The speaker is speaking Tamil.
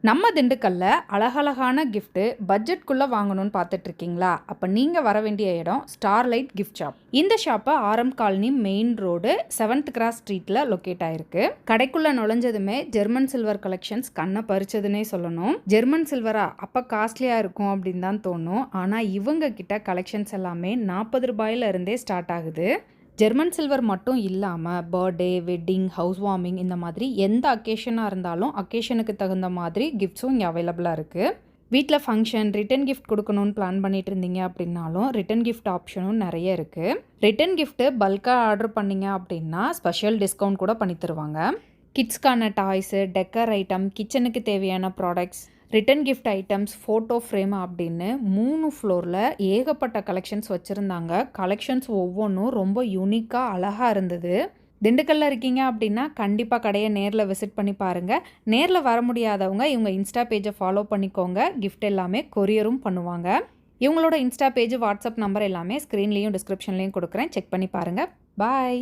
நம்ம திண்டுக்கல்ல அழகழகான கிஃப்ட்டு பட்ஜெட்குள்ளே வாங்கணும்னு பார்த்துட்டு இருக்கீங்களா? அப்போ நீங்கள் வர வேண்டிய இடம் ஸ்டார்லைட் கிஃப்ட் ஷாப். இந்த ஷாப்பை ஆரம் colony main road 7th cross ஸ்ட்ரீட்டில் லொக்கேட் ஆயிருக்கு. கடைக்குள்ளே நுழைஞ்சதுமே ஜெர்மன் சில்வர் கலெக்ஷன்ஸ் கண்ணை பறிச்சதுன்னே சொல்லணும். ஜெர்மன் சில்வரா அப்போ காஸ்ட்லியாக இருக்கும் அப்படின்னு தான் தோணும். ஆனால் இவங்க கிட்ட கலெக்ஷன்ஸ் எல்லாமே 40 ரூபாயிலிருந்தே ஸ்டார்ட் ஆகுது. ஜெர்மன் சில்வர் மட்டும் இல்லாமல் பர்த்டே, வெட்டிங், ஹவுஸ் வார்மிங் இந்த மாதிரி எந்த அக்கேஷனாக இருந்தாலும் அக்கேஷனுக்கு தகுந்த மாதிரி கிஃப்ட்ஸும் இங்கே அவைலபிளாக இருக்குது. வீட்டில் ஃபங்க்ஷன், ரிட்டன் கிஃப்ட் கொடுக்கணும்னு பிளான் பண்ணிட்டு இருந்தீங்க அப்படின்னாலும் ரிட்டன் கிஃப்ட் ஆப்ஷனும் நிறைய இருக்குது. ரிட்டன் கிஃப்ட்டு பல்காக ஆர்டர் பண்ணிங்க அப்படின்னா ஸ்பெஷல் டிஸ்கவுண்ட் கூட பண்ணி தருவாங்க. கிட்ஸ்க்கான டாய்ஸு, டெக்கர் ஐட்டம், கிச்சனுக்கு தேவையான products, return gift items, photo frame அப்படின்னு 3 ஃப்ளோரில் ஏகப்பட்ட கலெக்ஷன்ஸ் வச்சுருந்தாங்க. கலெக்ஷன்ஸ் ஒவ்வொன்றும் ரொம்ப யூனிக்காக அழகாக இருந்தது. திண்டுக்கல்ல இருக்கீங்க அப்படின்னா கண்டிப்பாக கடையை நேரில் விசிட் பண்ணி பாருங்கள். நேரில் வர முடியாதவங்க இவங்க இன்ஸ்டா பேஜை ஃபாலோ பண்ணிக்கோங்க. கிஃப்ட் எல்லாமே கொரியரும் பண்ணுவாங்க. இவங்களோட இன்ஸ்டா பேஜ், வாட்ஸ்அப் நம்பர் எல்லாமே ஸ்க்ரீன்லேயும் டிஸ்கிரிப்ஷன்லேயும் கொடுக்குறேன். செக் பண்ணி பாருங்கள். பாய்.